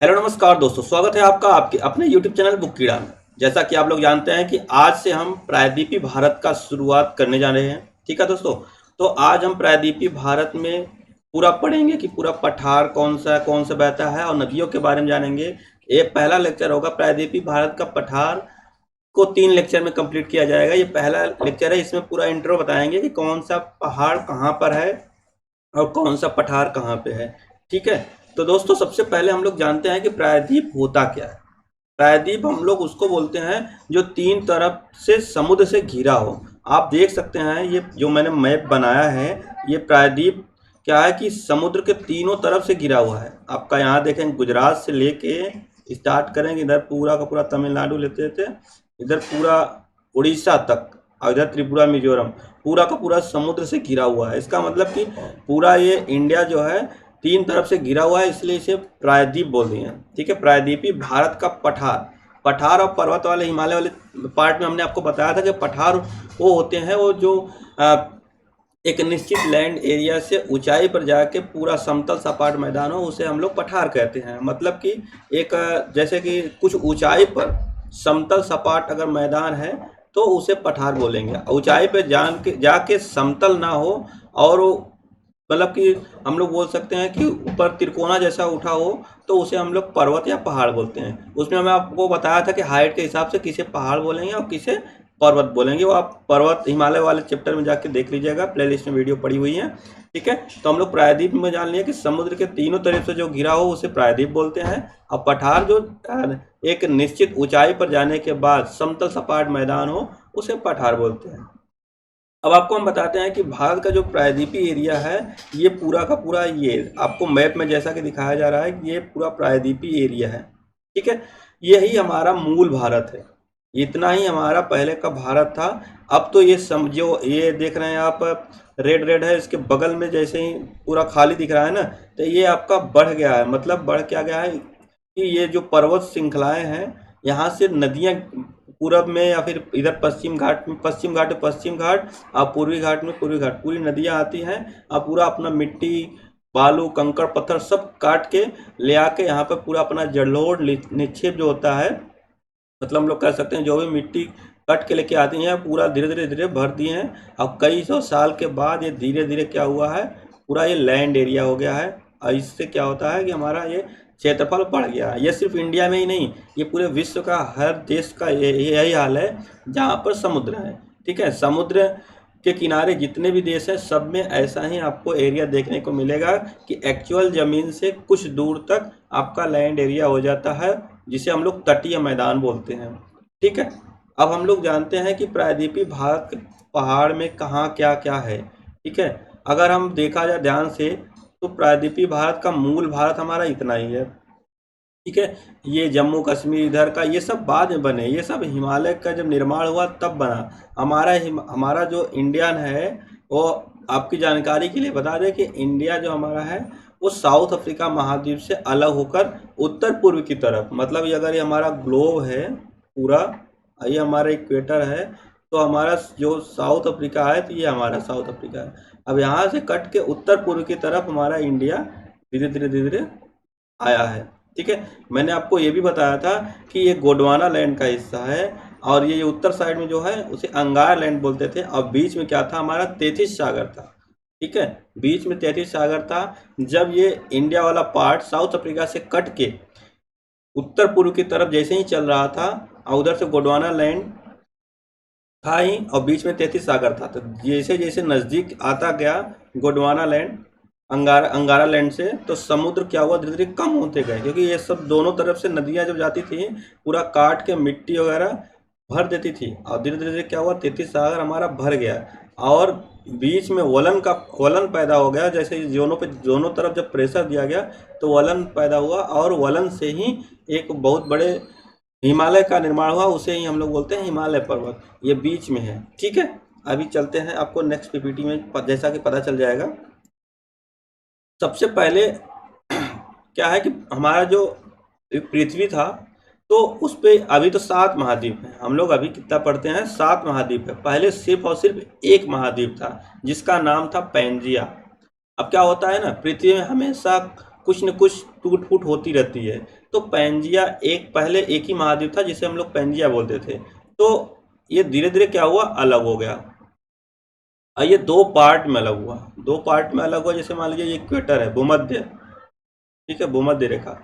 Hello नमस्कार दोस्तों, स्वागत है आपका आपके अपने यूट्यूब चैनल बुक कीड़ा में। जैसा कि आप लोग जानते हैं कि आज से हम प्रायद्वीपीय भारत का शुरुआत करने जा रहे हैं। ठीक है दोस्तों, तो आज हम प्रायद्वीपीय भारत में पूरा पढ़ेंगे कि पूरा पठार कौन सा बहता है और नदियों के बारे में जानेंगे। ये पहला लेक्चर होगा। प्रायद्वीपीय भारत का पठार को 3 लेक्चर में कंप्लीट किया जाएगा। ये पहला लेक्चर है, इसमें पूरा इंट्रो बताएंगे कि कौन सा पहाड़ कहाँ पर है और कौन सा पठार कहाँ पे है। ठीक है, तो दोस्तों सबसे पहले हम लोग जानते हैं कि प्रायद्वीप होता क्या है। प्रायद्वीप हम लोग उसको बोलते हैं जो 3 तरफ से समुद्र से घिरा हो। आप देख सकते हैं ये जो मैंने मैप बनाया है, ये प्रायद्वीप क्या है कि समुद्र के तीनों तरफ से घिरा हुआ है। आपका यहाँ देखें, गुजरात से लेके स्टार्ट करेंगे, इधर पूरा का पूरा तमिलनाडु लेते थे, इधर पूरा उड़ीसा तक, और इधर त्रिपुरा मिजोरम, पूरा का पूरा समुद्र से घिरा हुआ है। इसका मतलब कि पूरा ये इंडिया जो है 3 तरफ से घिरा हुआ है, इसलिए इसे प्रायद्वीप बोल दिए हैं। ठीक है, प्रायद्वीपीय भारत का पठार। पठार और पर्वत वाले हिमालय वाले पार्ट में हमने आपको बताया था कि पठार वो होते हैं वो जो एक निश्चित लैंड एरिया से ऊंचाई पर जाके पूरा समतल सपाट मैदान हो, उसे हम लोग पठार कहते हैं। मतलब कि एक जैसे कि कुछ ऊंचाई पर समतल सपाट अगर मैदान है तो उसे पठार बोलेंगे। ऊंचाई पे जाके समतल ना हो और मतलब कि हम लोग बोल सकते हैं कि ऊपर तिरकोना जैसा उठा हो तो उसे हम लोग पर्वत या पहाड़ बोलते हैं। उसमें मैं आपको बताया था कि हाइट के हिसाब से किसे पहाड़ बोलेंगे और किसे पर्वत बोलेंगे। वो आप पर्वत हिमालय वाले चैप्टर में जाके देख लीजिएगा, प्लेलिस्ट में वीडियो पड़ी हुई है। ठीक है, तो हम लोग प्रायद्वीप में जान लिया कि समुद्र के तीनों तरफ से जो घिरा हो उसे प्रायद्वीप बोलते हैं। और पठार जो एक निश्चित ऊंचाई पर जाने के बाद समतल सपाट मैदान हो उसे पठार बोलते हैं। अब आपको हम बताते हैं कि भारत का जो प्रायद्वीपीय एरिया है, ये पूरा का पूरा, ये आपको मैप में जैसा कि दिखाया जा रहा है, ये पूरा प्रायद्वीपीय एरिया है। ठीक है, यही हमारा मूल भारत है। इतना ही हमारा पहले का भारत था। अब तो ये समझो, ये देख रहे हैं आप, रेड रेड है, इसके बगल में जैसे ही पूरा खाली दिख रहा है ना, तो ये आपका बढ़ गया है। मतलब बढ़ क्या गया है कि ये जो पर्वत श्रृंखलाएं हैं, यहाँ से नदियाँ पूरब में या फिर इधर पश्चिम घाट में पश्चिम घाट और पूर्वी घाट में पूर्वी घाट, पूरी नदियाँ आती हैं और पूरा अपना मिट्टी बालू कंकड़ पत्थर सब काट के ले आके यहाँ पर पूरा अपना जलोढ़ निक्षेप जो होता है, मतलब हम लोग कह सकते हैं जो भी मिट्टी कट के लेके आती हैं पूरा धीरे धीरे भर दिए हैं। अब कई सौ साल के बाद ये धीरे धीरे क्या हुआ है, पूरा ये लैंड एरिया हो गया है। और इससे क्या होता है कि हमारा ये क्षेत्रफल बढ़ गया है। ये सिर्फ इंडिया में ही नहीं, ये पूरे विश्व का हर देश का यही हाल है जहाँ पर समुद्र है। ठीक है, समुद्र के किनारे जितने भी देश हैं सब में ऐसा ही आपको एरिया देखने को मिलेगा कि एक्चुअल ज़मीन से कुछ दूर तक आपका लैंड एरिया हो जाता है, जिसे हम लोग तटीय मैदान बोलते हैं। ठीक है, अब हम लोग जानते हैं कि प्रायद्वीपीय भारत के पहाड़ में कहाँ क्या क्या है। ठीक है, अगर हम देखा जाए ध्यान से तो प्रायद्वीपीय भारत का मूल भारत हमारा इतना ही है। ठीक है, ये जम्मू कश्मीर इधर का ये सब बाद में बने, ये सब हिमालय का जब निर्माण हुआ तब बना। हमारा जो इंडियन है वो, आपकी जानकारी के लिए बता दें कि इंडिया जो हमारा है वो साउथ अफ्रीका महाद्वीप से अलग होकर उत्तर पूर्व की तरफ, मतलब ये अगर ये हमारा ग्लोब है पूरा, ये हमारा इक्वेटर है, तो हमारा जो साउथ अफ्रीका है तो ये हमारा साउथ अफ्रीका है। अब यहाँ से कट के उत्तर पूर्व की तरफ हमारा इंडिया धीरे धीरे आया है। ठीक है, मैंने आपको ये भी बताया था कि ये गोंडवाना लैंड का हिस्सा है और ये उत्तर साइड में जो है उसे अंगार लैंड बोलते थे। और बीच में क्या था, हमारा तैतीस सागर था। ठीक है, बीच में तैतीस सागर था। जब ये इंडिया वाला पार्ट साउथ अफ्रीका से कट के उत्तर पूर्व की तरफ जैसे ही चल रहा था और उधर से गोंडवाना लैंड था ही और बीच में तैतीस सागर था, तो जैसे जैसे नज़दीक आता गया गोंडवाना लैंड अंगारा लैंड से, तो समुद्र क्या हुआ, धीरे धीरे कम होते गए, क्योंकि ये सब दोनों तरफ से नदियाँ जब जाती थी पूरा काट के मिट्टी वगैरह भर देती थी। और धीरे धीरे क्या हुआ, तैतीस सागर हमारा भर गया और बीच में वलन पैदा हो गया। जैसे दोनों तरफ जब प्रेशर दिया गया तो वलन पैदा हुआ और वलन से ही एक बहुत बड़े हिमालय का निर्माण हुआ, उसे ही हम लोग बोलते हैं हिमालय पर्वत। ये बीच में है। ठीक है, अभी चलते हैं, आपको नेक्स्ट पीपीटी में जैसा कि पता चल जाएगा। सबसे पहले क्या है कि हमारा जो पृथ्वी था तो उस पे अभी तो 7 महाद्वीप हैं। हम लोग अभी कितना पढ़ते हैं, 7 महाद्वीप है। पहले सिर्फ और सिर्फ एक महाद्वीप था जिसका नाम था पैंजिया। अब क्या होता है ना, पृथ्वी में हमेशा कुछ न कुछ टूट फूट होती रहती है। तो पैंजिया पहले एक ही महाद्वीप था जिसे हम लोग पैंजिया बोलते थे। तो ये धीरे धीरे क्या हुआ, अलग हो गया। और ये दो पार्ट में अलग हुआ, दो पार्ट में अलग हुआ। जैसे मान लीजिए ये इक्वेटर है, भूमध्य, ठीक है, भूमध्य रेखा,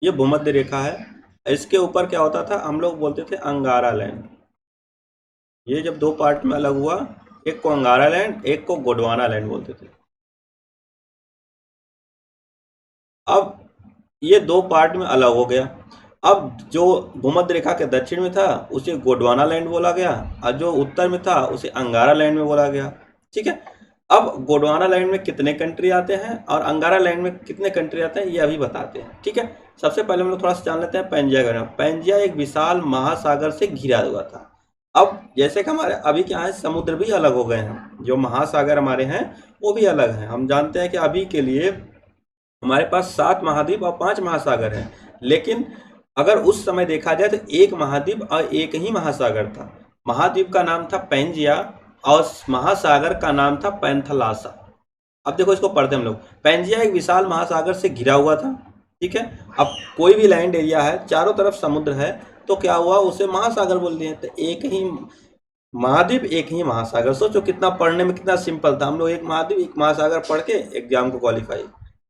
ये भूमध्य रेखा है। इसके ऊपर क्या होता था, हम लोग बोलते थे अंगारा लैंड। ये जब दो पार्ट में अलग हुआ, एक को अंगारा लैंड, एक को गोंडवाना लैंड बोलते थे। अब ये दो पार्ट में अलग हो गया। अब जो भूमध्य रेखा के दक्षिण में था उसे गोंडवाना लैंड बोला गया, और जो उत्तर में था उसे अंगारा लैंड में बोला गया। ठीक है, अब गोंडवाना लैंड में कितने कंट्री आते हैं और अंगारा लैंड में कितने कंट्री आते हैं ये अभी बताते हैं। ठीक है, सबसे पहले हम लोग थोड़ा सा जान लेते हैं पैंजिया के बारे में। पैंजिया एक विशाल महासागर से घिरा हुआ था। अब जैसे कि हमारे अभी क्या है, समुद्र भी अलग हो गए हैं, जो महासागर हमारे हैं वो भी अलग हैं। हम जानते हैं कि अभी के लिए हमारे पास 7 महाद्वीप और 5 महासागर हैं, लेकिन अगर उस समय देखा जाए तो एक महाद्वीप और एक ही महासागर था। महाद्वीप का नाम था पैंजिया और महासागर का नाम था पैंथलासा। अब देखो इसको पढ़ते हम लोग। पैंजिया एक विशाल महासागर से घिरा हुआ था। ठीक है, अब कोई भी लैंड एरिया है, चारों तरफ समुद्र है, तो क्या हुआ, उसे महासागर बोल दिए। तो एक ही महाद्वीप एक ही महासागर, सोचो कितना पढ़ने में कितना सिंपल था। हम लोग एक महाद्वीप एक महासागर पढ़ के एग्जाम को क्वालिफाई।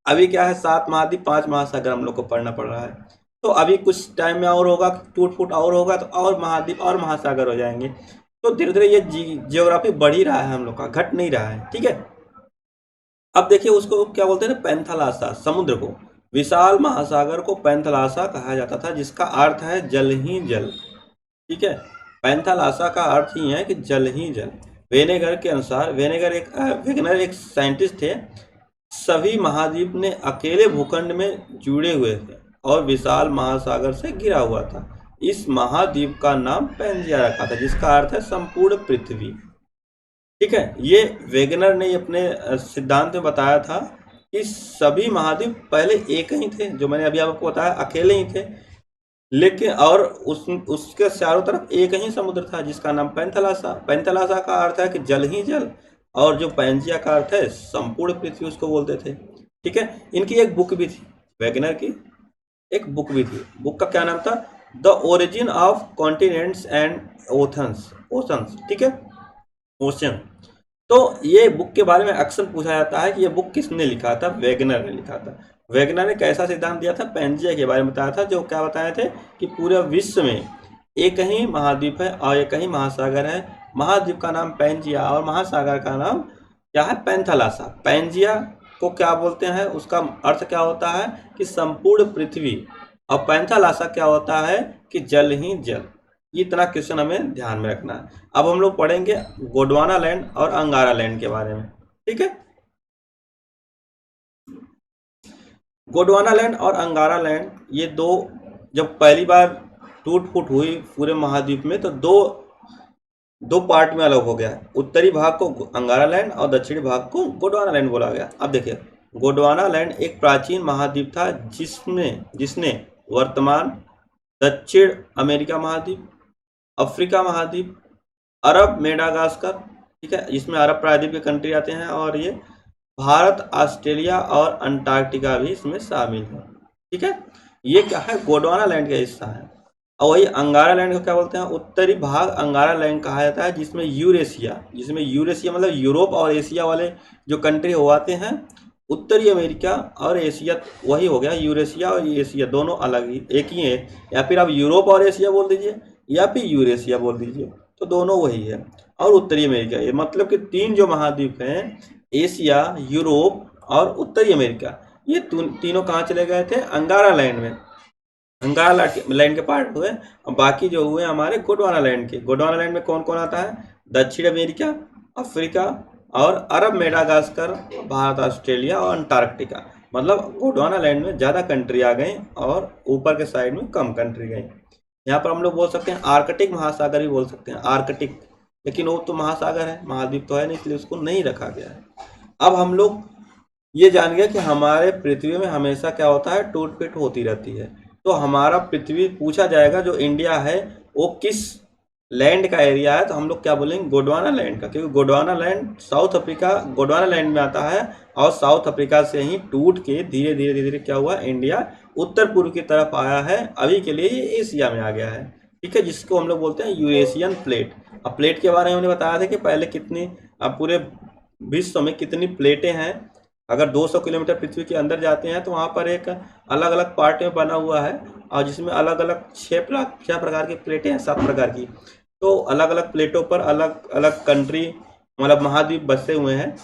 अभी क्या है, 7 महाद्वीप 5 महासागर हम लोग को पढ़ना पड़ रहा है। तो अभी कुछ टाइम में और होगा, टूट फूट और होगा, तो और महाद्वीप और महासागर हो जाएंगे। तो धीरे धीरे ये जियोग्राफी बढ़ ही रहा है हम लोग का, घट नहीं रहा है। ठीक है, अब देखिए उसको क्या बोलते हैं, पैंथलासा, समुद्र को, विशाल महासागर को पैंथलासा कहा जाता था, जिसका अर्थ है जल ही जल। ठीक है, पैंथलासा का अर्थ ही है कि जल ही जल। वेनेगर के अनुसार, वेगनर एक साइंटिस्ट थे, सभी महाद्वीप ने अकेले भूखंड में जुड़े हुए थे और विशाल महासागर से घिरा हुआ था। इस महाद्वीप का नाम पैंजिया रखा था, जिसका अर्थ है संपूर्ण पृथ्वी। ठीक है, ये वेगनर ने अपने सिद्धांत में बताया था कि सभी महाद्वीप पहले एक ही थे, जो मैंने अभी आपको बताया अकेले ही थे, लेकिन और उसके चारों तरफ एक ही समुद्र था जिसका नाम पैंथलासा। पैंथलासा का अर्थ है कि जल ही जल, और जो पैंजिया का अर्थ है संपूर्ण पृथ्वी, उसको बोलते थे। ठीक है, इनकी एक बुक भी थी, वेगनर की एक बुक भी थी। बुक का क्या नाम था, the origin of continents and oceans. ठीक है, ओशन। तो ये बुक के बारे में अक्सर पूछा जाता है कि ये बुक किसने लिखा था, वेगनर ने लिखा था। वेगनर ने कैसा सिद्धांत दिया था, पैंजिया के बारे में बताया था, जो क्या बताए थे कि पूरे विश्व में एक ही महाद्वीप है और एक ही महासागर है। महाद्वीप का नाम पैंजिया और महासागर का नाम क्या है, पैंथलासा। पैंजिया को क्या बोलते हैं, उसका अर्थ क्या होता है कि संपूर्ण पृथ्वी, और पैंथलासा क्या होता है कि जल ही जल। इतना क्वेश्चन हमें ध्यान में रखना है। अब हम लोग पढ़ेंगे गोंडवाना लैंड और अंगारा लैंड के बारे में। ठीक है, गोंडवाना लैंड और अंगारा लैंड, ये दो जब पहली बार टूट फूट हुई पूरे महाद्वीप में, तो दो पार्ट में अलग हो गया। उत्तरी भाग को अंगारा लैंड और दक्षिणी भाग को गोंडवाना लैंड बोला गया। अब देखिए, गोंडवाना लैंड एक प्राचीन महाद्वीप था जिसने वर्तमान दक्षिण अमेरिका महाद्वीप, अफ्रीका महाद्वीप, अरब मेडागास्कर, ठीक है, इसमें अरब प्रायद्वीप के कंट्री आते हैं, और ये भारत, ऑस्ट्रेलिया और अंटार्कटिका भी इसमें शामिल है। ठीक है, ये क्या है, गोंडवाना लैंड का हिस्सा है। और वही अंगारा लैंड को क्या बोलते हैं, उत्तरी भाग अंगारा लैंड कहा जाता है, जिसमें यूरेशिया मतलब यूरोप और एशिया वाले जो कंट्री हो आते हैं। उत्तरी अमेरिका और एशिया वही हो गया, यूरेशिया और एशिया दोनों अलग ही एक ही है। या फिर आप यूरोप और एशिया बोल दीजिए या फिर यूरेशिया बोल दीजिए, तो दोनों वही है। और उत्तरी अमेरिका, ये मतलब कि 3 जो महाद्वीप हैं, एशिया, यूरोप और उत्तरी अमेरिका, ये तीनों कहाँ चले गए थे, अंगारा लैंड में। अंगारा लैंड के पार्ट हुए, और बाकी जो हुए हमारे गोंडवाना लैंड के। गोंडवाना लैंड में कौन कौन आता है, दक्षिण अमेरिका, अफ्रीका और अरब मेडागास्कर, भारत, ऑस्ट्रेलिया और अंटार्कटिका। मतलब गोंडवाना लैंड में ज़्यादा कंट्री आ गई और ऊपर के साइड में कम कंट्री गई। यहाँ पर हम लोग बोल सकते हैं आर्कटिक महासागर भी बोल सकते हैं, आर्कटिक, लेकिन वो तो महासागर है, महाद्वीप तो है नहीं, इसलिए उसको नहीं रखा गया है। अब हम लोग ये जान गए कि हमारे पृथ्वी में हमेशा क्या होता है, टूट फूट होती रहती है। तो हमारा पृथ्वी पूछा जाएगा, जो इंडिया है वो किस लैंड का एरिया है, तो हम लोग क्या बोलेंगे, गोंडवाना लैंड का, क्योंकि Gondwana land south Africa Gondwana land में आता है, और साउथ अफ्रीका से ही टूट के धीरे धीरे धीरे धीरे क्या हुआ, इंडिया उत्तर पूर्व की तरफ आया है। अभी के लिए ये एशिया में आ गया है, ठीक है, जिसको हम लोग बोलते हैं यूरेशियन प्लेट। अब प्लेट के बारे में हमने बताया था कि पहले कितनी, अब पूरे विश्व में कितनी प्लेटें हैं। अगर 200 किलोमीटर पृथ्वी के अंदर जाते हैं तो वहाँ पर एक अलग अलग पार्ट में बना हुआ है, और जिसमें अलग अलग छः प्रकार की प्लेटें हैं, 7 प्रकार की। तो अलग अलग प्लेटों पर अलग अलग कंट्री मतलब महाद्वीप बसे हुए हैं,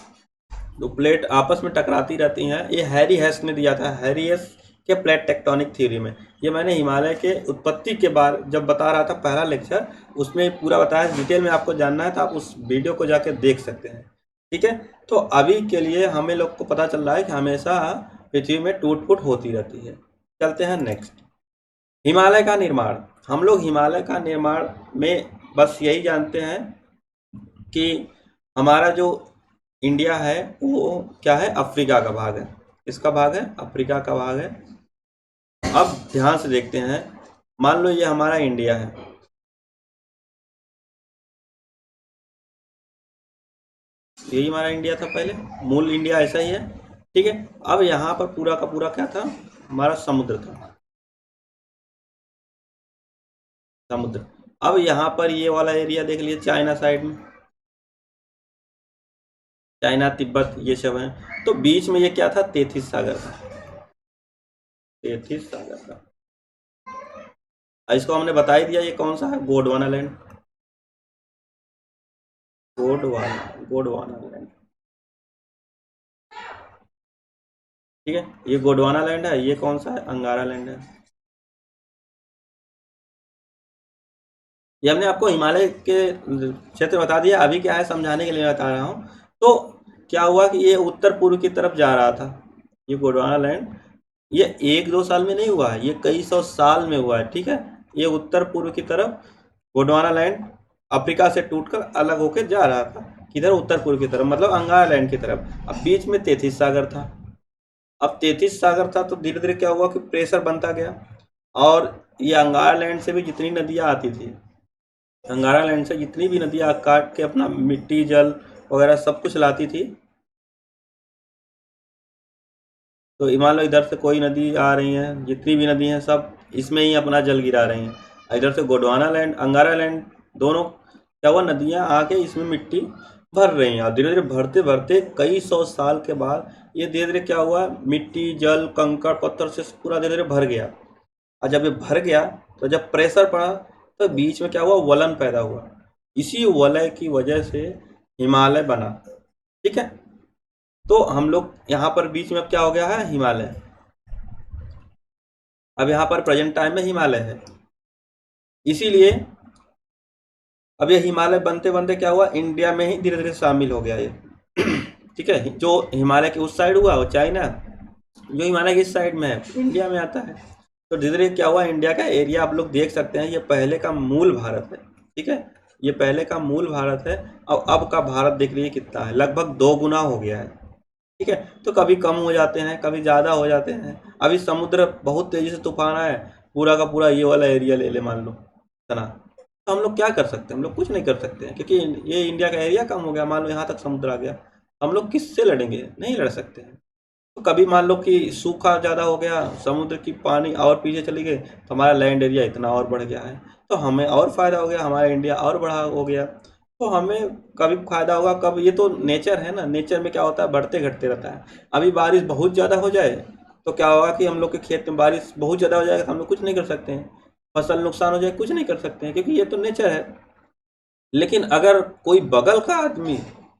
तो प्लेट आपस में टकराती रहती हैं। ये हैरी हेस ने दिया था, हैरी हेस के प्लेट टेक्टोनिक थ्योरी में। ये मैंने हिमालय के उत्पत्ति के बारे जब बता रहा था पहला लेक्चर, उसमें पूरा बताया। डिटेल में आपको जानना है तो आप उस वीडियो को जाकर देख सकते हैं, ठीक है। तो अभी के लिए हमें लोग को पता चल रहा है कि हमेशा पृथ्वी में टूट फूट होती रहती है। चलते हैं नेक्स्ट, हिमालय का निर्माण। हम लोग हिमालय का निर्माण में बस यही जानते हैं कि हमारा जो इंडिया है वो क्या है, अफ्रीका का भाग है। किसका भाग है, अफ्रीका का भाग है। अब ध्यान से देखते हैं, मान लो ये हमारा इंडिया है, यही हमारा इंडिया था पहले, मूल इंडिया ऐसा ही है, ठीक है। अब यहाँ पर पूरा का पूरा क्या था, हमारा समुद्र था, समुद्र। अब यहाँ पर ये वाला एरिया देख लीजिए, चाइना साइड में, चाइना तिब्बत ये सब है। तो बीच में ये क्या था, तेथिस सागर था, तेथिस सागर था। इसको हमने बता ही दिया, ये कौन सा है, गोंडवाना लैंड, गोंडवाना लैंड, ठीक है। ये गोंडवाना लैंड है, ये कौन सा है, अंगारा लैंड है। ये हमने आपको हिमालय के क्षेत्र बता दिया। अभी क्या है समझाने के लिए बता रहा हूँ। तो क्या हुआ कि ये उत्तर पूर्व की तरफ जा रहा था, ये गोंडवाना लैंड। ये 1-2 साल में नहीं हुआ है, ये कई सौ साल में हुआ है, ठीक है। ये उत्तर पूर्व की तरफ गोंडवाना लैंड अफ्रीका से टूटकर अलग होकर जा रहा था, किधर, उत्तर पूर्व की तरफ, मतलब अंगारा लैंड की तरफ। अब बीच में तेथिस सागर था। अब तेथिस सागर था तो धीरे धीरे क्या हुआ कि प्रेशर बनता गया, और ये अंगारा लैंड से भी जितनी नदियाँ आती थी, अंगारा लैंड से जितनी भी नदियाँ काट के अपना मिट्टी जल वगैरह सब कुछ लाती थी, तो मान लो इधर से कोई नदी आ रही है, जितनी भी नदी हैं सब इसमें ही अपना जल गिरा रही हैं। इधर से गोंडवाना लैंड, अंगारा लैंड, दोनों क्या हुआ, नदियाँ आके इसमें मिट्टी भर रही हैं। और धीरे धीरे भरते भरते कई सौ साल के बाद ये धीरे धीरे क्या हुआ, मिट्टी जल कंकड़ पत्थर से पूरा धीरे धीरे भर गया। और जब ये भर गया तो जब प्रेशर पड़ा तो बीच में क्या हुआ, वलन पैदा हुआ। इसी वलय की वजह से हिमालय बना, ठीक है। तो हम लोग यहाँ पर बीच में अब क्या हो गया है, हिमालय। अब यहाँ पर प्रेजेंट टाइम में हिमालय है, इसीलिए अब ये हिमालय बनते बनते क्या हुआ, इंडिया में ही धीरे धीरे शामिल हो गया ये ठीक है। जो हिमालय के उस साइड हुआ वो चाइना, जो हिमालय की इस साइड में है इंडिया में आता है। तो धीरे धीरे क्या हुआ, इंडिया का एरिया आप लोग देख सकते हैं, ये पहले का मूल भारत है, ठीक है। ये पहले का मूल भारत है, और अब का भारत देख लीजिए कितना है, लगभग 2 गुना हो गया है, ठीक है। तो कभी कम हो जाते हैं, कभी ज़्यादा हो जाते हैं। अभी समुद्र बहुत तेज़ी से तूफान आया है, पूरा का पूरा ये वाला एरिया ले ले मान लो इतना, तो हम लोग क्या कर सकते हैं, हम लोग कुछ नहीं कर सकते हैं, क्योंकि ये इंडिया का एरिया कम हो गया। मान लो यहाँ तक समुद्र आ गया, हम लोग किससे लड़ेंगे, नहीं लड़ सकते हैं। तो कभी मान लो कि सूखा ज़्यादा हो गया, समुद्र की पानी और पीछे चली गई, तो हमारा लैंड एरिया इतना और बढ़ गया है, तो हमें और फ़ायदा हो गया, हमारा इंडिया और बड़ा हो गया। तो हमें कभी फ़ायदा होगा, कब, ये तो नेचर है ना, नेचर में क्या होता है, बढ़ते घटते रहता है। अभी बारिश बहुत ज़्यादा हो जाए तो क्या होगा कि हम लोग के खेत में बारिश बहुत ज़्यादा हो जाएगा तो हम लोग कुछ नहीं कर सकते हैं, फसल नुकसान हो जाए कुछ नहीं कर सकते हैं, क्योंकि ये तो नेचर है। लेकिन अगर कोई बगल का आदमी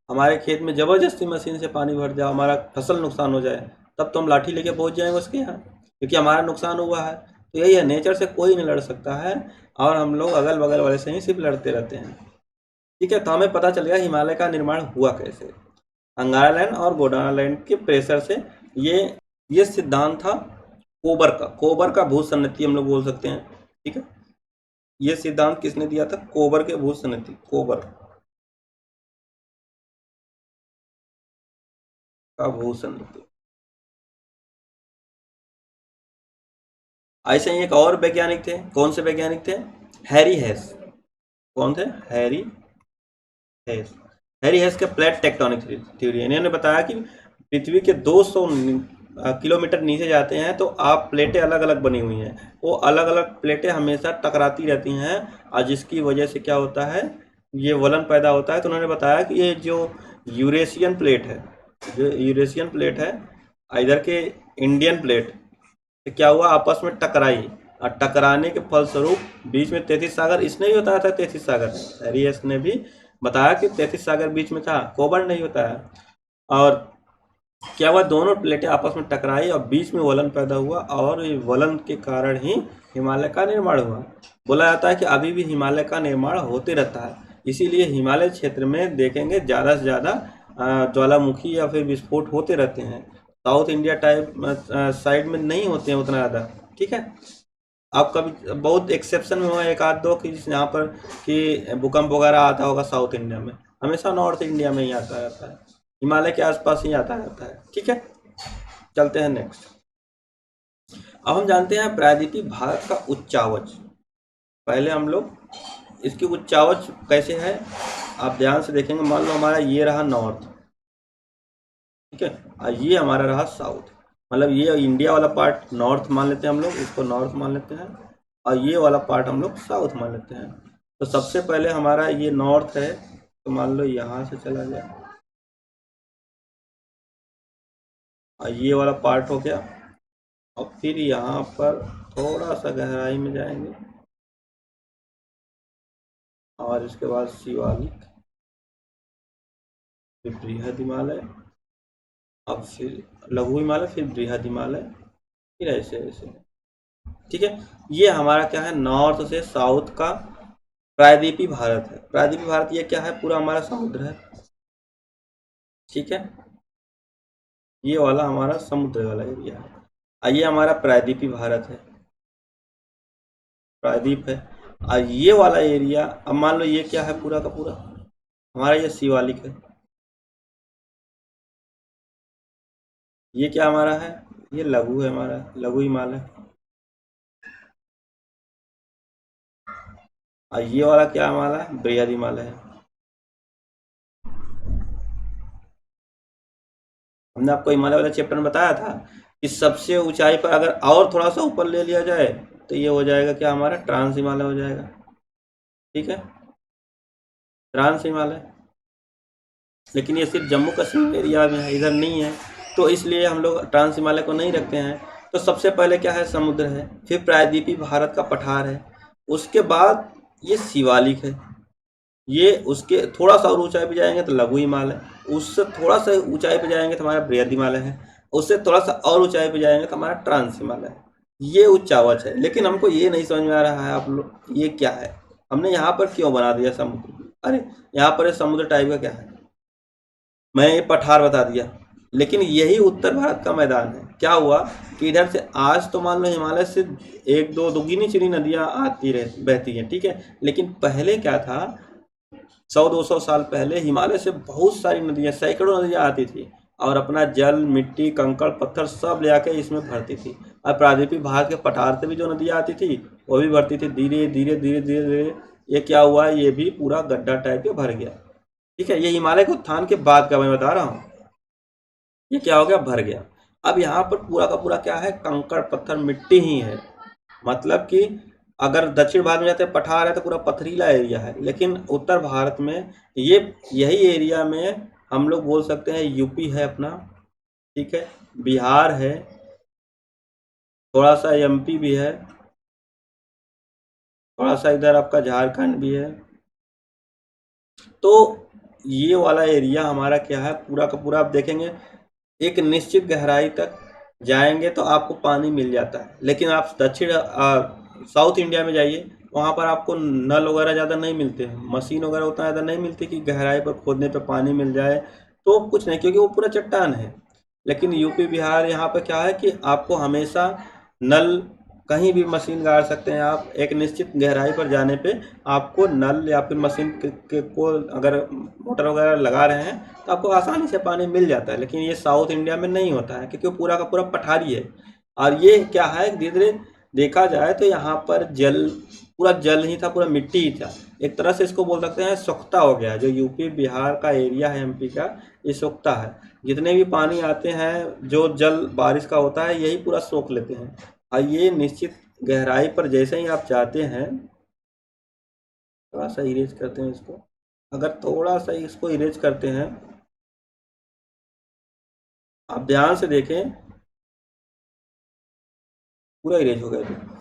हमारे खेत में ज़बरदस्ती मशीन से पानी भर जाए, हमारा फसल नुकसान हो जाए, तब तो हम लाठी लेके पहुंच जाएंगे उसके यहाँ, क्योंकि हमारा नुकसान हुआ है। तो यही है, नेचर से कोई नहीं लड़ सकता है, और हम लोग अगल बगल वाले से ही सिर्फ लड़ते रहते हैं, ठीक है। तो हमें पता चल गया हिमालय का निर्माण हुआ कैसे, अंगारा लैंड और गोंडवाना लैंड के प्रेशर से। ये सिद्धांत था कोबर का भूसन्नति हम लोग बोल सकते हैं, ठीक है। ये सिद्धांत किसने दिया था, कोबर के भूसन्नति, कोबर का भूसन्नति। ऐसे ही एक और वैज्ञानिक थे, कौन से वैज्ञानिक थे, हैरी हेस। कौन थे, हैरी हेस। हैरी हेस के प्लेट टेक्टोनिक थ्योरी, इन्होंने बताया कि पृथ्वी के 200 किलोमीटर नीचे जाते हैं तो आप प्लेटें अलग अलग बनी हुई हैं, वो अलग अलग प्लेटें हमेशा टकराती रहती हैं, और जिसकी वजह से क्या होता है, ये वलन पैदा होता है। तो उन्होंने बताया कि ये जो यूरेशियन प्लेट है, जो यूरेशियन प्लेट है, इधर के इंडियन प्लेट, तो क्या हुआ, आपस में टकराई, और टकराने के फलस्वरूप बीच में 33 सागर, इसने भी बताया था 33 सागर, एरियस ने भी बताया कि 33 सागर बीच में था, कोबल नहीं होता है। और क्या हुआ, दोनों प्लेटें आपस में टकराई और बीच में वलन पैदा हुआ, और ये वलन के कारण ही हिमालय का निर्माण हुआ। बोला जाता है कि अभी भी हिमालय का निर्माण होते रहता है, इसीलिए हिमालय क्षेत्र में देखेंगे ज़्यादा से ज़्यादा ज्वालामुखी या फिर विस्फोट होते रहते हैं। साउथ इंडिया टाइप साइड में नहीं होते हैं उतना ज़्यादा, ठीक है। आप कभी बहुत एक्सेप्शन में हुआ एक आध दो कि यहाँ पर कि भूकंप वगैरह आता होगा साउथ इंडिया में, हमेशा नॉर्थ इंडिया में ही आता रहता है, हिमालय के आसपास ही आता रहता है, ठीक है। चलते हैं नेक्स्ट। अब हम जानते हैं प्रायद्वीपीय भारत का उच्चावच। पहले हम लोग इसकी उच्चावच कैसे है आप ध्यान से देखेंगे। मान लो हमारा ये रहा नॉर्थ, ठीक है, और ये हमारा रहा साउथ, मतलब ये इंडिया वाला पार्ट नॉर्थ मान लेते हैं हम लोग, इसको नॉर्थ मान लेते हैं, और ये वाला पार्ट हम लोग साउथ मान लेते हैं। तो सबसे पहले हमारा ये नॉर्थ है, तो मान लो यहाँ से चला गया, और ये वाला पार्ट हो गया, और फिर यहाँ पर थोड़ा सा गहराई में जाएंगे, और इसके बाद शिवालिक, फिर बृहद हिमालय, अब फिर लघु हिमालय, फिर बृहद हिमालय, फिर ऐसे ऐसे, ठीक है। ये हमारा क्या है, नॉर्थ से साउथ का प्रायद्वीपीय भारत है। प्रायद्वीपीय भारत ये क्या है, पूरा हमारा समुद्र है, ठीक है, ये वाला हमारा समुद्र वाला एरिया है, ये हमारा प्रायद्वीपीय भारत है, प्रायद्वीप है। और ये वाला एरिया, अब मान लो ये क्या है, पूरा का पूरा हमारा ये शिवालिक है, ये क्या हमारा है, ये लघु है, हमारा लघु हिमालय, और ये वाला क्या हमारा है, बृहद हिमालय है। हमने आपको हिमालय वाले चैप्टर में बताया था कि सबसे ऊंचाई पर अगर और थोड़ा सा ऊपर ले लिया जाए तो ये हो जाएगा क्या, हमारा ट्रांस हिमालय हो जाएगा, ठीक है, ट्रांस हिमालय। लेकिन ये सिर्फ जम्मू कश्मीर एरिया में है, इधर नहीं है, तो इसलिए हम लोग ट्रांस हिमालय को नहीं रखते हैं। तो सबसे पहले क्या है, समुद्र है, फिर प्रायद्वीपीय भारत का पठार है, उसके बाद ये शिवालिक है, ये उसके थोड़ा सा और ऊंचाई पे जाएंगे तो लघु हिमालय, उससे थोड़ा सा ऊंचाई पे जाएंगे तो हमारा बृहद हिमालय है, उससे थोड़ा सा और ऊंचाई पे जाएंगे तो हमारा ट्रांस हिमालय है। ये उच्चावच है। लेकिन हमको ये नहीं समझ में आ रहा है आप लोग ये क्या है, हमने यहाँ पर क्यों बना दिया समुद्र, अरे यहाँ पर समुद्र टाइप का क्या है, मैं ये पठार बता दिया, लेकिन यही उत्तर भारत का मैदान है। क्या हुआ कि इधर से आज तो मान लो हिमालय से एक दो दुगनी चुनी नदियाँ आती रह बहती हैं, ठीक है, लेकिन पहले क्या था, 100-200 साल पहले हिमालय से बहुत सारी नदियाँ, सैकड़ों नदियाँ आती थी, और अपना जल, मिट्टी, कंकड़, पत्थर सब ले आके इसमें भरती थी। और प्रायद्वीपीय भारत के पठार से भी जो नदियाँ आती थी वो भी भरती थी, धीरे धीरे धीरे धीरे धीरे ये क्या हुआ, ये भी पूरा गड्ढा टाइप के भर गया, ठीक है। ये हिमालय के उत्थान के बाद का मैं बता रहा हूँ, ये क्या हो गया, भर गया। अब यहाँ पर पूरा का पूरा क्या है, कंकड़, पत्थर, मिट्टी ही है। मतलब कि अगर दक्षिण भारत में जाते हैं पठार है तो पूरा पथरीला एरिया है, लेकिन उत्तर भारत में ये यही एरिया में हम लोग बोल सकते हैं यूपी है अपना, ठीक है, बिहार है, थोड़ा सा एमपी भी है, थोड़ा सा इधर आपका झारखंड भी है। तो ये वाला एरिया हमारा क्या है, पूरा का पूरा आप देखेंगे एक निश्चित गहराई तक जाएंगे तो आपको पानी मिल जाता है। लेकिन आप दक्षिण साउथ इंडिया में जाइए, वहाँ पर आपको नल वगैरह ज़्यादा नहीं मिलते हैं, मशीन वगैरह उतना ज़्यादा नहीं मिलती कि गहराई पर खोदने पर पानी मिल जाए, तो कुछ नहीं, क्योंकि वो पूरा चट्टान है। लेकिन यूपी बिहार यहाँ पर क्या है कि आपको हमेशा नल, कहीं भी मशीन गाड़ सकते हैं आप, एक निश्चित गहराई पर जाने पे आपको नल या फिर मशीन को अगर मोटर वगैरह लगा रहे हैं तो आपको आसानी से पानी मिल जाता है। लेकिन ये साउथ इंडिया में नहीं होता है, क्योंकि वो पूरा का पूरा पठारी है। और ये क्या है, धीरे धीरे देखा जाए तो यहाँ पर जल, पूरा जल ही था, पूरा मिट्टी ही था, एक तरह से इसको बोल सकते हैं सोख्ता हो गया। जो यूपी बिहार का एरिया है, एमपी का, ये सोख्ता है। जितने भी पानी आते हैं जो जल बारिश का होता है यही पूरा सोख लेते हैं। और ये निश्चित गहराई पर जैसे ही आप जाते हैं, थोड़ा सा इरेज करते हैं इसको, अगर थोड़ा सा इसको इरेज करते हैं, आप ध्यान से देखें, पूरा इरेज हो गया। तो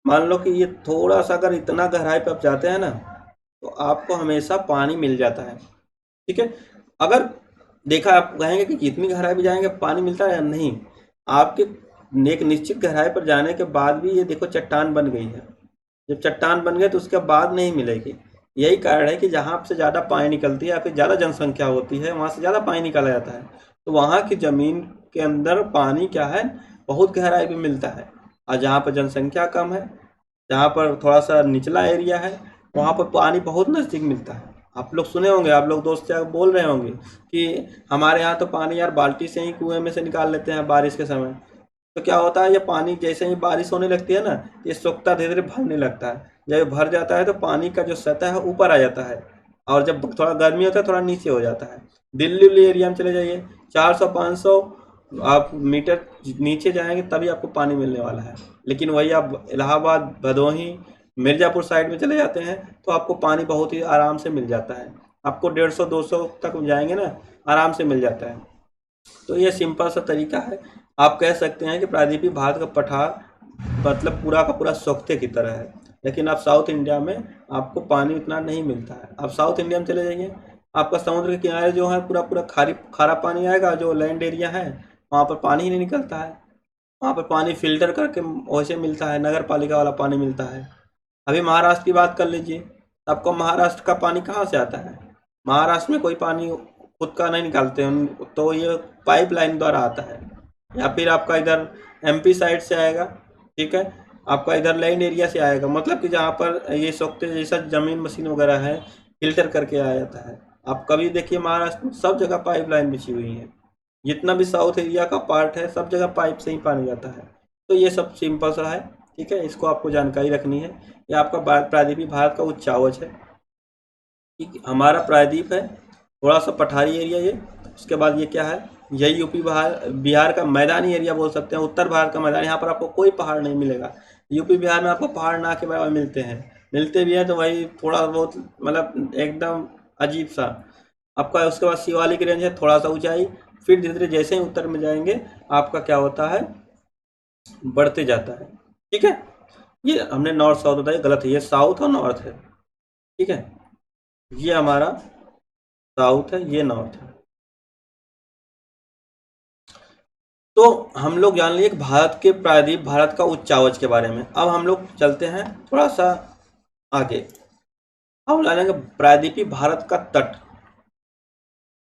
मान लो कि ये थोड़ा सा अगर इतना गहराई पे आप जाते हैं ना, तो आपको हमेशा पानी मिल जाता है। ठीक है, अगर देखा आप कहेंगे कि जितनी गहराई पे जाएंगे पानी मिलता है या नहीं, आपके एक निश्चित गहराई पर जाने के बाद भी ये देखो चट्टान बन गई है। जब चट्टान बन गए तो उसके बाद नहीं मिलेगी। यही कारण है कि जहाँ से ज़्यादा पानी निकलती है या फिर ज़्यादा जनसंख्या होती है वहाँ से ज़्यादा पानी निकाला जाता है, तो वहाँ की ज़मीन के अंदर पानी क्या है, बहुत गहराई पे मिलता है। और जहाँ पर जनसंख्या कम है, जहाँ पर थोड़ा सा निचला एरिया है, वहाँ पर पानी बहुत नज़दीक मिलता है। आप लोग सुने होंगे, आप लोग दोस्त क्या बोल रहे होंगे कि हमारे यहाँ तो पानी यार बाल्टी से ही कुएं में से निकाल लेते हैं बारिश के समय। तो क्या होता है, ये पानी जैसे ही बारिश होने लगती है ना, ये सोखता धीरे धीरे भरने लगता है। जब ये भर जाता है तो पानी का जो सतह है ऊपर आ जाता है, और जब थोड़ा गर्मी होता है थोड़ा नीचे हो जाता है। दिल्ली उल्ली एरिया में चले जाइए, 400-500 आप मीटर नीचे जाएंगे तभी आपको पानी मिलने वाला है। लेकिन वही आप इलाहाबाद, भदोही, मिर्ज़ापुर साइड में चले जाते हैं तो आपको पानी बहुत ही आराम से मिल जाता है। आपको 150-200 तक जाएंगे ना, आराम से मिल जाता है। तो ये सिंपल सा तरीका है। आप कह सकते हैं कि प्रायद्वीपीय भारत का पठार मतलब पूरा का पूरा सोख्ते की तरह है। लेकिन आप साउथ इंडिया में आपको पानी उतना नहीं मिलता है। आप साउथ इंडिया में चले जाइए, आपका समुद्र के किनारे जो है पूरा पूरा खारा पानी आएगा, जो लैंड एरिया है वहाँ पर पानी ही नहीं निकलता है। वहाँ पर पानी फिल्टर करके वैसे मिलता है, नगर पालिका वाला पानी मिलता है। अभी महाराष्ट्र की बात कर लीजिए, आपको महाराष्ट्र का पानी कहाँ से आता है? महाराष्ट्र में कोई पानी खुद का नहीं निकालते हैं, तो ये पाइपलाइन द्वारा आता है। या फिर आपका इधर एमपी साइड से आएगा, ठीक है, आपका इधर लैंड एरिया से आएगा, मतलब कि जहाँ पर ये सोखते जैसा जमीन मशीन वगैरह है, फिल्टर करके आ जाता है। आप कभी देखिए महाराष्ट्र में सब जगह पाइपलाइन बिछी हुई है, जितना भी साउथ एरिया का पार्ट है सब जगह पाइप से ही पानी जाता है। तो ये सब सिंपल सा है, ठीक है, इसको आपको जानकारी रखनी है। ये आपका प्रायद्वीपीय भारत का उच्चावच है। ठीक, हमारा प्रायद्वीप है, थोड़ा सा पठारी एरिया ये। उसके बाद ये क्या है, यही यूपी बिहार का मैदानी एरिया बोल सकते हैं, उत्तर भारत का मैदान। यहाँ पर आपको कोई पहाड़ नहीं मिलेगा। यूपी बिहार में आपको पहाड़ ना के बराबर मिलते हैं, मिलते भी हैं तो वही थोड़ा बहुत, मतलब एकदम अजीब सा। आपका उसके बाद शिवालिक रेंज है, थोड़ा सा ऊंचाई, फिर धीरे धीरे जैसे ही उत्तर में जाएंगे आपका क्या होता है, बढ़ते जाता है। ठीक है, ये हमने नॉर्थ साउथ बताया, गलत है, ये साउथ और नॉर्थ है। ठीक है, ये हमारा साउथ है, ये नॉर्थ है। तो हम लोग जान लिए भारत के प्रायद्वीप भारत का उच्चावच के बारे में। अब हम लोग चलते हैं थोड़ा सा आगे, हम जानेंगे प्रायद्वीपीय भारत का तट।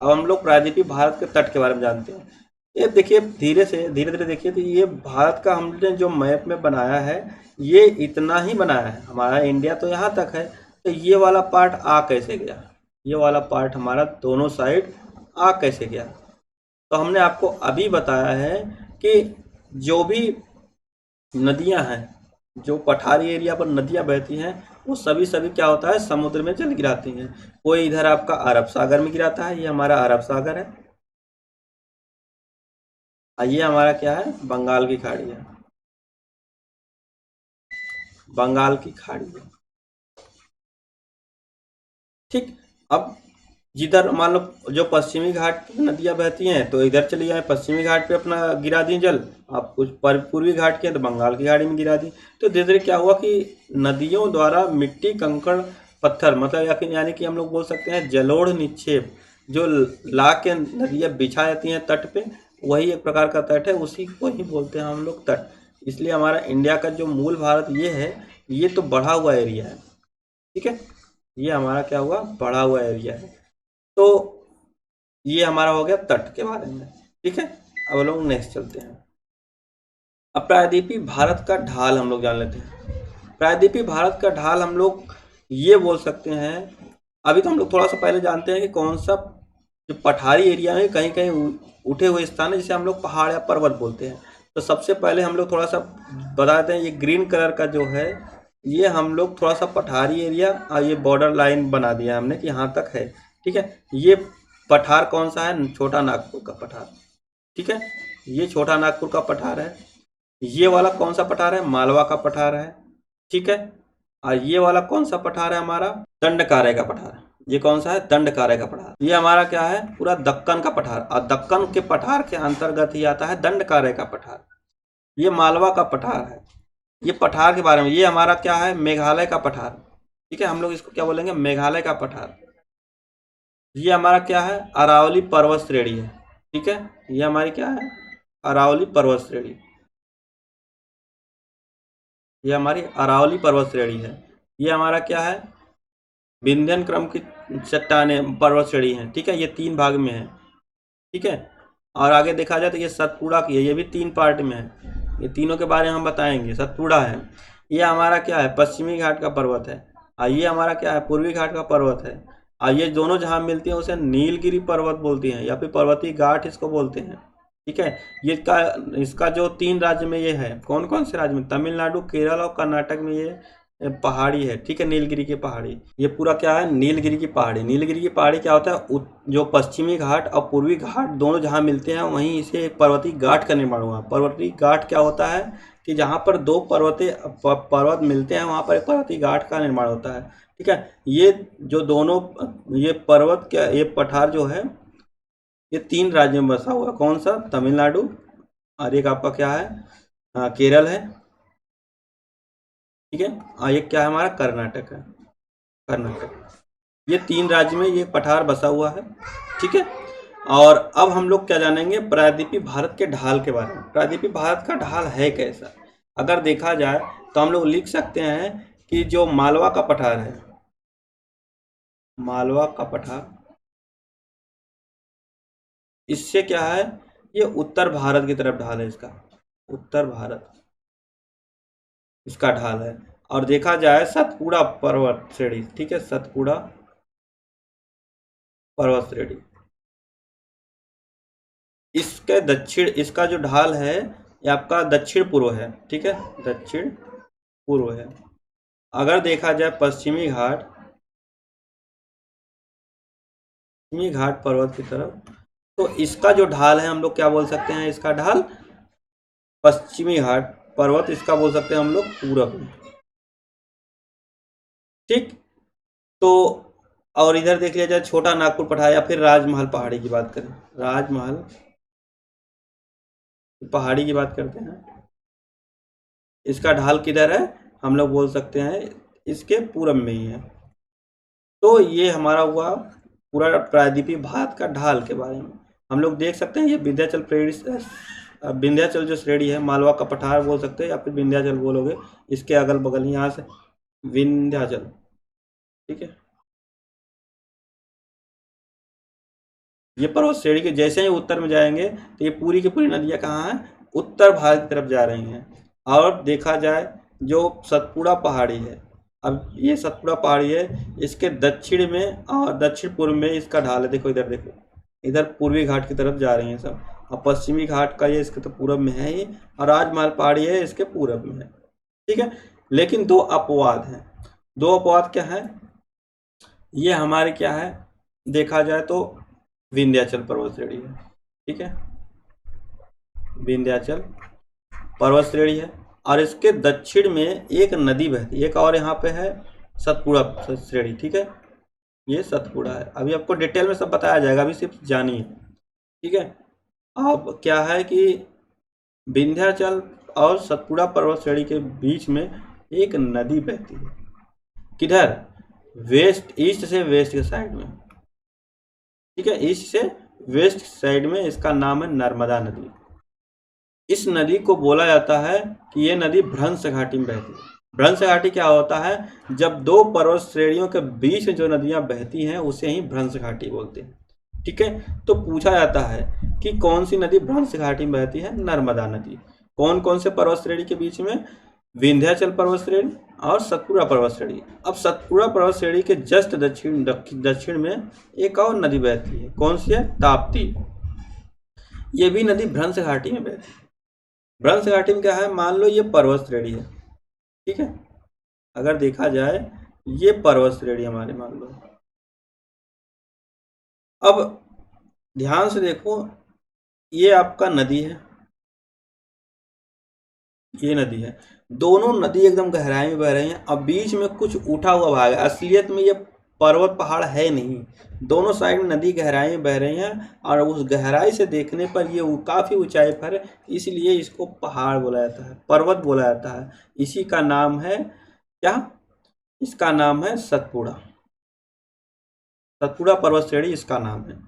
अब हम लोग प्रायद्वीपीय भारत के तट के बारे में जानते हैं। ये देखिए धीरे धीरे देखिए, तो ये भारत का हमने जो मैप में बनाया है ये इतना ही बनाया है। हमारा इंडिया तो यहाँ तक है, तो ये वाला पार्ट आ कैसे गया, ये वाला पार्ट हमारा दोनों साइड आ कैसे गया। तो हमने आपको अभी बताया है कि जो भी नदियां हैं, जो पठारी एरिया पर नदियां बहती हैं, वो सभी क्या होता है, समुद्र में जल गिराती हैं। कोई इधर आपका अरब सागर में गिराता है, ये हमारा अरब सागर है। ये हमारा क्या है, बंगाल की खाड़ी है, बंगाल की खाड़ी है। ठीक, अब जिधर मान लो जो पश्चिमी घाट की नदियां बहती हैं तो इधर चली जाए, पश्चिमी घाट पे अपना गिरा दी जल। आप कुछ पूर्वी घाट के तो बंगाल की खाड़ी में गिरा दी। तो धीरे धीरे क्या हुआ कि नदियों द्वारा मिट्टी, कंकड़, पत्थर, मतलब या फिर यानी कि हम लोग बोल सकते हैं जलोढ़ निक्षेप, जो ला के नदियाँ बिछा जाती हैं तट पे, वही एक प्रकार का तट है, उसी को ही बोलते हैं हम लोग तट। इसलिए हमारा इंडिया का जो मूल भारत ये है, ये तो बढ़ा हुआ एरिया है। ठीक है, ये हमारा क्या हुआ, बढ़ा हुआ एरिया है। तो ये हमारा हो गया तट के बारे में। ठीक है, अब लोग नेक्स्ट चलते हैं। अब प्रायद्वीपीय भारत का ढाल हम लोग जान लेते हैं। प्रायद्वीपीय भारत का ढाल हम लोग ये बोल सकते हैं, अभी तो हम लोग थोड़ा सा पहले जानते हैं कि कौन सा जो पठारी एरिया में कहीं कहीं उठे हुए स्थान है जिसे हम लोग पहाड़ या पर्वत बोलते हैं। तो सबसे पहले हम लोग थोड़ा सा बता देते हैं, ये ग्रीन कलर का जो है ये हम लोग थोड़ा सा पठारी एरिया, और ये बॉर्डर लाइन बना दिया हमने कि यहाँ तक है। ठीक है, ये पठार कौन सा है? छोटा नागपुर का पठार, ठीक है, ये छोटा नागपुर का पठार है। ये वाला कौन सा पठार है? मालवा का पठार है, ठीक है। और ये वाला कौन सा पठार है? हमारा दंडकारय का पठार। ये कौन सा है? दंडकारय का पठार। ये हमारा क्या है? पूरा दक्कन का पठार, और दक्कन के पठार के अंतर्गत ही आता है दंडकारय का पठार। ये मालवा का पठार है। ये पठार के बारे में, ये हमारा क्या है? मेघालय का पठार, ठीक है, हम लोग इसको क्या बोलेंगे? मेघालय का पठार। ये हमारा क्या है? अरावली पर्वत श्रेणी है, ठीक है, ये हमारी क्या है? अरावली पर्वत श्रेणी। ये हमारी अरावली पर्वत श्रेणी है। ये हमारा क्या है? विंध्यन क्रम की चट्टानें पर्वत श्रेणी है, ठीक है, ये 3 भाग में है, ठीक है। और आगे देखा जाए तो ये सतपुड़ा की है, ये भी 3 पार्ट में है। ये तीनों के बारे में हम बताएंगे। सतपुड़ा है, ये हमारा क्या है? पश्चिमी घाट का पर्वत है। और ये हमारा क्या है? पूर्वी घाट का पर्वत है। और ये दोनों जहाँ मिलती हैं उसे नीलगिरी पर्वत बोलती हैं, या फिर पर्वतीय घाट इसको बोलते हैं, ठीक है। ये इसका जो 3 राज्य में ये है, कौन कौन से राज्य में? तमिलनाडु, केरल और कर्नाटक में ये पहाड़ी है, ठीक है, नीलगिरी की पहाड़ी। ये पूरा क्या है? नीलगिरी की पहाड़ी। नीलगिरी की पहाड़ी क्या होता है? जो पश्चिमी घाट और पूर्वी घाट दोनों जहाँ मिलते हैं वहीं इसे एक पर्वतीय घाट का निर्माण हुआ। पर्वतीय घाट क्या होता है कि जहाँ पर 2 पर्वत मिलते हैं वहाँ पर एक पर्वतीय घाट का निर्माण होता है, ठीक है। ये जो दोनों ये पर्वत क्या, ये पठार जो है ये 3 राज्यों में बसा हुआ। कौन सा? तमिलनाडु, और एक आपका क्या है? केरल है, ठीक है, और ये क्या है? हमारा कर्नाटक है, कर्नाटक। ये 3 राज्य में ये पठार बसा हुआ है, ठीक है। और अब हम लोग क्या जानेंगे? प्रायद्वीपीय भारत के ढाल के बारे में। प्रायद्वीपीय भारत का ढाल है कैसा? अगर देखा जाए तो हम लोग लिख सकते हैं कि जो मालवा का पठार है, मालवा का पठार, इससे क्या है? ये उत्तर भारत की तरफ ढाल है इसका, उत्तर भारत इसका ढाल है। और देखा जाए सतपुड़ा पर्वत श्रेणी, ठीक है, सतपुड़ा पर्वत श्रेणी, इसके दक्षिण, इसका जो ढाल है ये आपका दक्षिण पूर्व है, ठीक है, दक्षिण पूर्व है। अगर देखा जाए पश्चिमी घाट, पश्चिमी घाट पर्वत की तरफ, तो इसका जो ढाल है हम लोग क्या बोल सकते हैं? इसका ढाल पश्चिमी घाट पर्वत, इसका बोल सकते हैं हम लोग पूरब, ठीक। तो और इधर देख लिया जाए छोटा नागपुर पठार या फिर राजमहल पहाड़ी की बात करें, राजमहल पहाड़ी की बात करते हैं, इसका ढाल किधर है? हम लोग बोल सकते हैं इसके पूरब में ही है। तो ये हमारा हुआ पूरा प्रायद्वीपीय भारत का ढाल के बारे में। हम लोग देख सकते हैं ये विंध्याचल विंध्याचल जो श्रेणी है, मालवा का पठार बोल सकते हैं या फिर विंध्याचल बोलोगे, इसके अगल बगल यहाँ से विंध्याचल, ठीक है। ये पर्वत श्रेणी के जैसे ही उत्तर में जाएंगे तो ये पूरी की पूरी नदियाँ कहाँ हैं? उत्तर भारत की तरफ जा रही हैं। और देखा जाए जो सतपुड़ा पहाड़ी है, अब ये सतपुड़ा पहाड़ी है, इसके दक्षिण में और दक्षिण पूर्व में इसका ढाल है। देखो इधर, देखो इधर पूर्वी घाट की तरफ जा रही हैं सब, और पश्चिमी घाट का ये इसके तो पूरब में है ही, और राजमहल पहाड़ी है इसके पूरब में है, ठीक है। लेकिन 2 अपवाद हैं। 2 अपवाद क्या है? ये हमारे क्या है? देखा जाए तो विंध्याचल पर्वत श्रेणी है, ठीक है, विंध्याचल पर्वत श्रेणी है। और इसके दक्षिण में एक नदी बहती है, एक और यहाँ पे है सतपुड़ा श्रेणी, ठीक है, ये सतपुड़ा है। अभी आपको डिटेल में सब बताया जाएगा, अभी सिर्फ जानिए, ठीक है। अब क्या है कि विंध्याचल और सतपुड़ा पर्वत श्रेणी के बीच में एक नदी बहती है, किधर? वेस्ट, ईस्ट से वेस्ट के साइड में, ठीक है, ईस्ट से वेस्ट साइड में। इसका नाम है नर्मदा नदी। इस नदी को बोला जाता है कि ये नदी भ्रंश घाटी में बहती है। भ्रंश घाटी क्या होता है? जब 2 पर्वत श्रेणियों के बीच में जो नदियां बहती हैं उसे ही भ्रंश घाटी बोलते हैं, ठीक है। तो पूछा जाता है कि कौन सी नदी भ्रंश घाटी में बहती है? नर्मदा नदी। कौन कौन से पर्वत श्रेणी के बीच में? विंध्याचल पर्वत श्रेणी और सतपुड़ा पर्वत श्रेणी। अब सतपुड़ा पर्वत श्रेणी के जस्ट दक्षिण में एक और नदी बहती है, कौन सी है? ताप्ती। ये भी नदी भ्रंश घाटी में बहती है। भ्रंश घाटी में क्या है? मान लो ये पर्वत श्रेणी है, ठीक है, अगर देखा जाए ये पर्वत श्रेणी हमारे मान लो। अब ध्यान से देखो, ये आपका नदी है, ये नदी है, दोनों नदी एकदम गहराई में बह रही हैं। अब बीच में कुछ उठा हुआ भाग है, असलियत में ये पर्वत पहाड़ है नहीं, दोनों साइड में नदी गहराई में बह रही हैं और उस गहराई से देखने पर ये काफ़ी ऊंचाई पर है, इसलिए इसको पहाड़ बोला जाता है, पर्वत बोला जाता है। इसी का नाम है क्या? इसका नाम है सतपुड़ा। सतपुड़ा पर्वत श्रेणी इसका नाम है।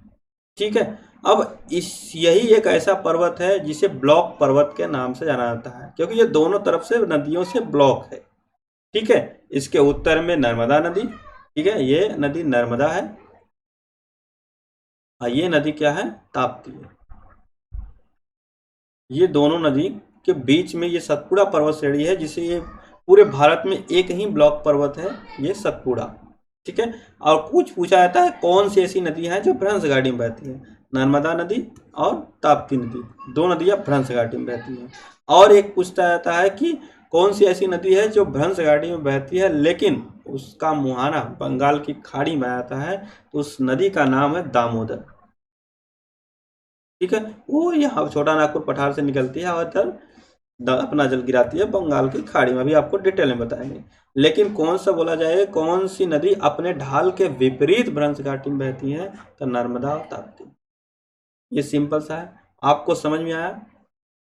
ठीक है। अब यही एक ऐसा पर्वत है जिसे ब्लॉक पर्वत के नाम से जाना जाता है, क्योंकि ये दोनों तरफ से नदियों से ब्लॉक है। ठीक है। इसके उत्तर में नर्मदा नदी, ठीक है, ये नदी नर्मदा है और ये नदी क्या है? ताप्ती है। ये दोनों नदी के बीच में ये सतपुड़ा पर्वत श्रेणी है, जिसे ये पूरे भारत में एक ही ब्लॉक पर्वत है, ये सतपुड़ा। ठीक है। और कुछ पूछा जाता है कौन सी ऐसी नदी है जो भ्रंश घाटी में बहती है? नर्मदा नदी और ताप्ती नदी, दो नदियां भ्रंश घाटी में बहती हैं। और एक पूछता जाता है कि कौन सी ऐसी नदी है जो भ्रंश घाटी में बहती है लेकिन उसका मुहाना बंगाल की खाड़ी में आता है, तो उस नदी का नाम है दामोदर। ठीक है। वो यहाँ छोटा नागपुर पठार से निकलती है और इधर अपना जल गिराती है बंगाल की खाड़ी में, भी आपको डिटेल में बताएंगे। लेकिन कौन सा बोला जाए, कौन सी नदी अपने ढाल के विपरीत भ्रंश घाटी में बहती है? तो नर्मदा और ताप्ती। ये सिंपल सा है, आपको समझ में आया?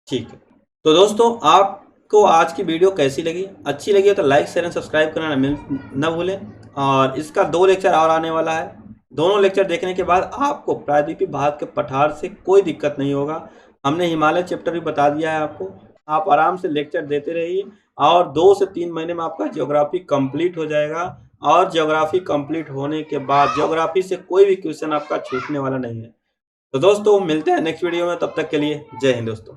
ठीक है। तो दोस्तों, आपको आज की वीडियो कैसी लगी? अच्छी लगी है तो लाइक शेयर एंड सब्सक्राइब करना न भूलें। और इसका 2 लेक्चर और आने वाला है, दोनों लेक्चर देखने के बाद आपको प्रायद्वीपीय भारत के पठार से कोई दिक्कत नहीं होगा। हमने हिमालय चैप्टर भी बता दिया है आपको, आप आराम से लेक्चर देते रहिए और 2 से 3 महीने में आपका ज्योग्राफी कंप्लीट हो जाएगा। और ज्योग्राफी कंप्लीट होने के बाद ज्योग्राफी से कोई भी क्वेश्चन आपका छूटने वाला नहीं है। तो दोस्तों, मिलते हैं नेक्स्ट वीडियो में, तब तक के लिए जय हिंद दोस्तों।